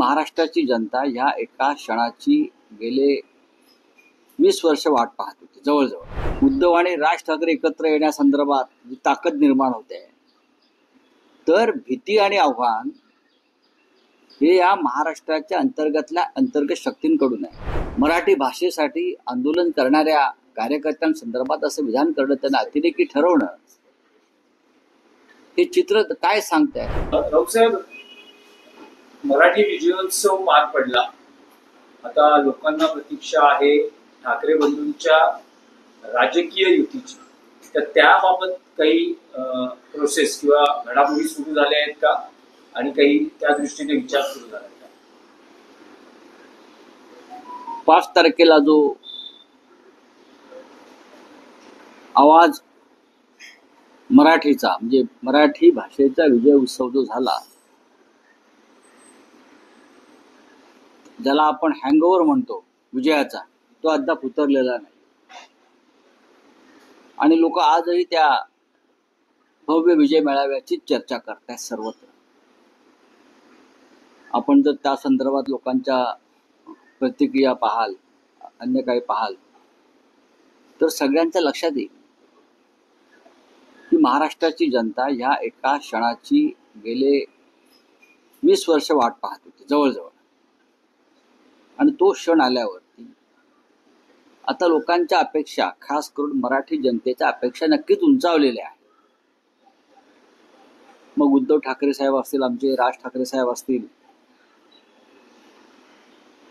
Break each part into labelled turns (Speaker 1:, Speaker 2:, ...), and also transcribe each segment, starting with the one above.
Speaker 1: महाराष्ट्राची जनता ह्या एका क्षणाची गेले 20 वर्ष वाट पाहत होती. जवळजवळ उद्धव आणि राज ठाकरे एकत्र येण्यासंदर्भात जी ताकद निर्माण होते, तर भीती आणि आव्हान हे या महाराष्ट्राच्या अंतर्गत शक्तींकडून आहे. मराठी भाषेसाठी आंदोलन करणाऱ्या कार्यकर्त्यांसंदर्भात असं विधान करणं, त्यांना अतिरेकी ठरवणं, हे चित्र काय सांगताय?
Speaker 2: राऊतसाहेब, मराठी विजयोत्सव पार पडला. आता लोकांना प्रतीक्षा आहे ठाकरे बंधूंच्या राजकीय युतीची. तर त्याबाबत काही प्रोसेस किंवा घडामोडी सुरू झाल्या आहेत का, आणि काही त्या दृष्टीने विचार सुरू झाला का?
Speaker 1: 5 तारखेला जो आवाज मराठीचा, म्हणजे मराठी भाषेचा विजय उत्सव जो झाला, ज्याला आपण हँगओव्हर म्हणतो विजयाचा, तो अद्याप उतरलेला नाही. आणि लोक आजही त्या भव्य विजय मेळाव्याची चर्चा करतात सर्वत्र. आपण जर त्या संदर्भात लोकांच्या प्रतिक्रिया पाहाल, अन्य काही पाहाल, तर सगळ्यांच्या लक्षात येईल की महाराष्ट्राची जनता ह्या एका क्षणाची गेले 20 वर्ष वाट पाहत होती, जवळजवळ. आणि तो क्षण आल्यावरती आता लोकांच्या अपेक्षा, खास करून मराठी जनतेच्या अपेक्षा नक्कीच उंचावलेल्या आहेत. मग उद्धव ठाकरे साहेब असतील, आमचे राज ठाकरे साहेब असतील,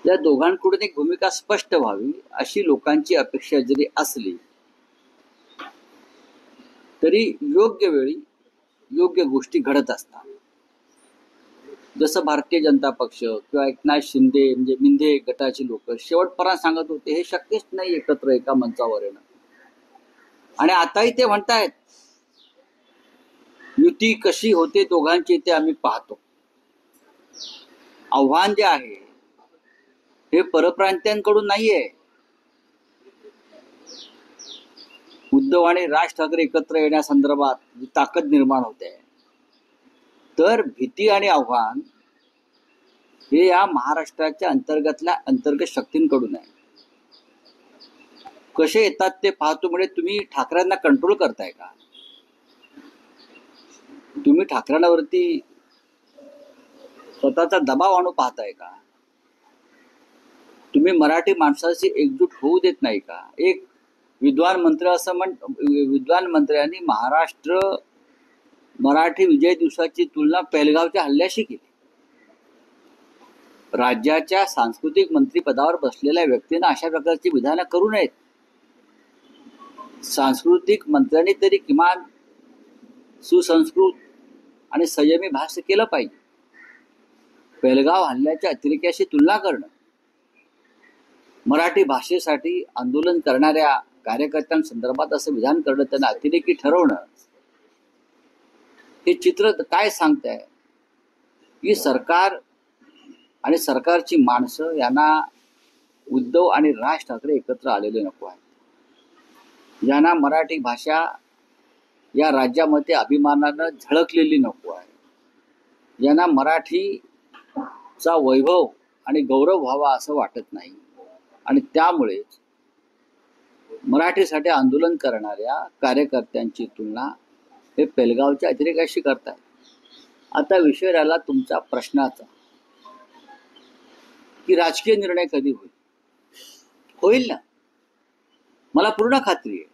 Speaker 1: या दोघांकडून एक भूमिका स्पष्ट व्हावी अशी लोकांची अपेक्षा जरी असली, तरी योग्य वेळी योग्य गोष्टी घडत असतात. जसं भारतीय जनता पक्ष किंवा एकनाथ शिंदे, म्हणजे मिंदे गटाची लोक शेवटपर्यंत सांगत होते हे शक्यच नाही एकत्र एका मंचावर येणं. आणि आताही ते म्हणतायत युती कशी होते दोघांची ते आम्ही पाहतो. आव्हान जे आहे हे परप्रांतीयांकडून नाहीये. उद्धव आणि राज ठाकरे एकत्र येण्यासंदर्भात जी ताकद निर्माण होते, तर भीती आणि आव्हान हे या महाराष्ट्राच्या अंतर्गत शक्तींकडून आहे. कसे येतात ते पाहतो. म्हणजे तुम्ही ठाकरेंना कंट्रोल करताय का? तुम्ही ठाकरेंवरती स्वतःचा दबाव आणू पाहताय का? तुम्ही मराठी माणसाची एकजूट होऊ देत नाही का? एक विद्वान मंत्र्यांनी महाराष्ट्र मराठी विजय दिवसाची तुलना पेहलगावच्या हल्ल्याशी केली. राज्याच्या सांस्कृतिक मंत्रिपदावर बसलेल्या व्यक्तींना अशा प्रकारची विधानं करू नयेत. सांस्कृतिक मंत्र्यांनी तरी किमान सुसंस्कृत आणि संयमी भाष्य केलं पाहिजे. पेहलगाव हल्ल्याच्या अतिरेक्याशी तुलना करणं, मराठी भाषेसाठी आंदोलन करणाऱ्या कार्यकर्त्यांसंदर्भात असं विधान करणं, त्यांना अतिरेकी ठरवणं, हे चित्र काय सांगताय की सरकार आणि सरकारची माणसं यांना उद्धव आणि राज ठाकरे एकत्र आलेले नको आहेत. यांना मराठी भाषा या राज्यामध्ये अभिमानानं झळकलेली नको आहे. यांना मराठीचा वैभव आणि गौरव व्हावा असं वाटत नाही. आणि त्यामुळेच मराठीसाठी आंदोलन करणाऱ्या कार्यकर्त्यांची तुलना हे पेहलगावच्या अतिरेकाशी करतात. आता विषय राहिला तुमच्या प्रश्नाचा की राजकीय निर्णय कधी होईल. होईल ना, मला पूर्ण खात्री आहे,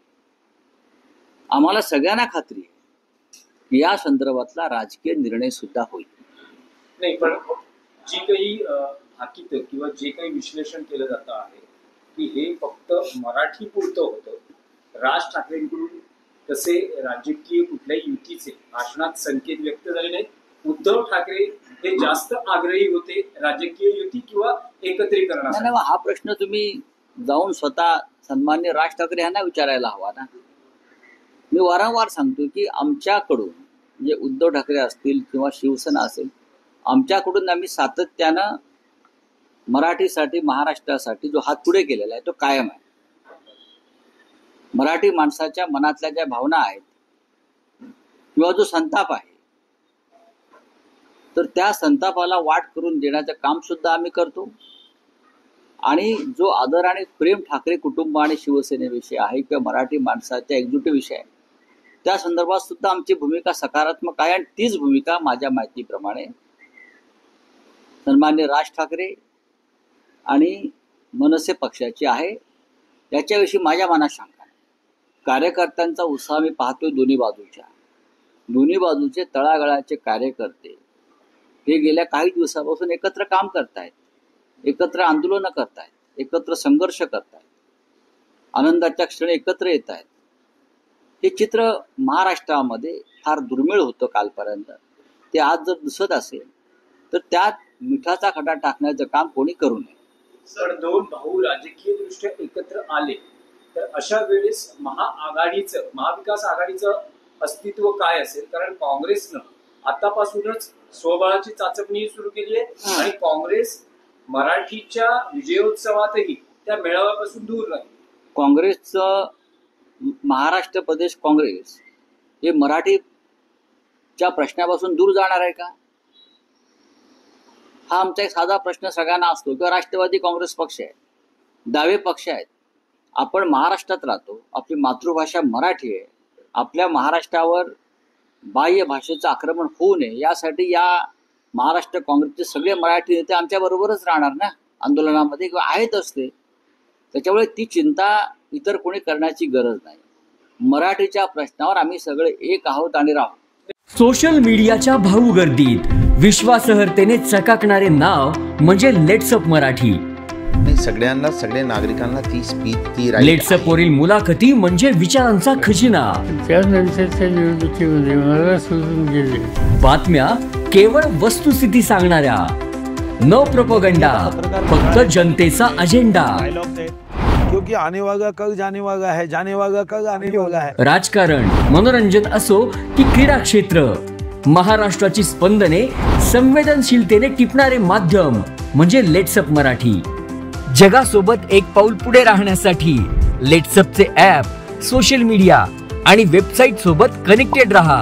Speaker 1: आम्हाला सगळ्यांना खात्री आहे की या संदर्भातला राजकीय निर्णय सुद्धा होईल.
Speaker 2: नाही, पण जी काही हाकीकत किंवा जे काही विश्लेषण केलं जातं आहे की हे फक्त मराठी पुरतं होतं. राज ठाकरेंकडून तसे राजकीय कुठल्याही युतीचे भाषणात संकेत व्यक्त झाले नाहीत. उद्धव ठाकरे हे जास्त आग्रही होते राजकीय युती किंवा एकत्रीकरणासाठी.
Speaker 1: हा प्रश्न तुम्ही जाऊन स्वतः सन्मान्य राज ठाकरे यांना विचारायला हवा ना. मी वारंवार सांगतो की आमच्याकडून, म्हणजे उद्धव ठाकरे असतील किंवा शिवसेना असेल, आमच्याकडून आम्ही सातत्यानं मराठीसाठी, महाराष्ट्रासाठी जो हात पुढे केलेला आहे तो कायम आहे. मराठी माणसाच्या मनातल्या ज्या भावना आहेत किंवा जो संताप आहे, तर त्या संतापाला वाट करून देण्याचं काम सुद्धा आम्ही करतो. आणि जो आदर आणि प्रेम ठाकरे कुटुंब आणि शिवसेनेविषयी आहे किंवा मराठी माणसाच्या एकजुटीविषयी आहे, त्या संदर्भात सुद्धा आमची भूमिका सकारात्मक आहे. आणि तीच भूमिका माझ्या माहितीप्रमाणे सन्मान्य राज ठाकरे आणि मनसे पक्षाची आहे. याच्याविषयी माझ्या मनात शंका आहे. कार्यकर्त्यांचा उत्साह मी पाहतोय दोन्ही बाजूचे तळागाळाचे कार्यकर्ते हे गेल्या काही दिवसापासून एकत्र काम करतायत, एकत्र आंदोलनं करतायत, एकत्र संघर्ष करतायत, आनंदाच्या क्षणी एकत्र येत आहेत. हे चित्र महाराष्ट्रामध्ये फार दुर्मिळ होतं कालपर्यंत. ते आज जर दिसत असेल तर त्यात मिठाचा खडा टाकण्याचं काम कोणी करू नये.
Speaker 2: सर, दोन भाऊ राजकीय दृष्ट्या एकत्र आले तर अशा वेळेस महाविकास आघाडीचं अस्तित्व काय असेल? कारण काँग्रेसनं आतापासूनच स्वबळाची चाचपणी सुरू केली आहे आणि काँग्रेस मराठीच्या विजयोत्सवातही त्या मेळाव्यापासून दूर नाही.
Speaker 1: काँग्रेसचं महाराष्ट्र प्रदेश काँग्रेस हे मराठीच्या प्रश्नापासून दूर जाणार आहे का? हा आमचा एक साधा प्रश्न सगळ्यांना असतो. किंवा राष्ट्रवादी काँग्रेस पक्ष आहे, डावे पक्ष आहेत. आपण महाराष्ट्रात राहतो, आपली मातृभाषा मराठी आहे. आपल्या महाराष्ट्रावर बाह्य भाषेचं आक्रमण होऊ नये यासाठी या महाराष्ट्र काँग्रेसचे सगळे मराठी नेते आमच्या बरोबरच राहणार ना आंदोलनामध्ये, किंवा आहेत असते. त्याच्यामुळे ती चिंता इतर कोणी करण्याची गरज नाही. मराठीच्या प्रश्नावर आम्ही सगळे एक आहोत आणि राहू.
Speaker 3: सोशल मीडियाच्या भाऊ गर्दीत विश्वासार्हतेने चकाकणारे नाव म्हणजे लेट्सअप मराठी.
Speaker 4: सगळ्यांना, सगळ्या नागरिकांना ती स्पीच, ती
Speaker 3: लेट्सअप वरील मुलाखती म्हणजे विचारांचा खजिना.
Speaker 5: त्यानंतरच्या निवडणुकीमध्ये मला सोडून गेले.
Speaker 3: बातम्या केवळ वस्तुस्थिती सांगणाऱ्या, न प्रोपगंडा, फक्त जनतेचा अजेंडा.
Speaker 6: क्योंकि आने वाला कल जाने वाला है, जाने वाला कल आने वाला है.
Speaker 3: राजकारण, मनोरंजन असो की क्रीडा क्षेत्र, महाराष्ट्राची स्पंदने संवेदनशीलतेने टिपणारे माध्यम म्हणजे लेट्सअप मराठी. जगासोबत एक पाऊल पुढे राहण्यासाठी लेट्सअपचे ॲप, सोशल मीडिया आणि वेबसाईट सोबत कनेक्टेड रहा.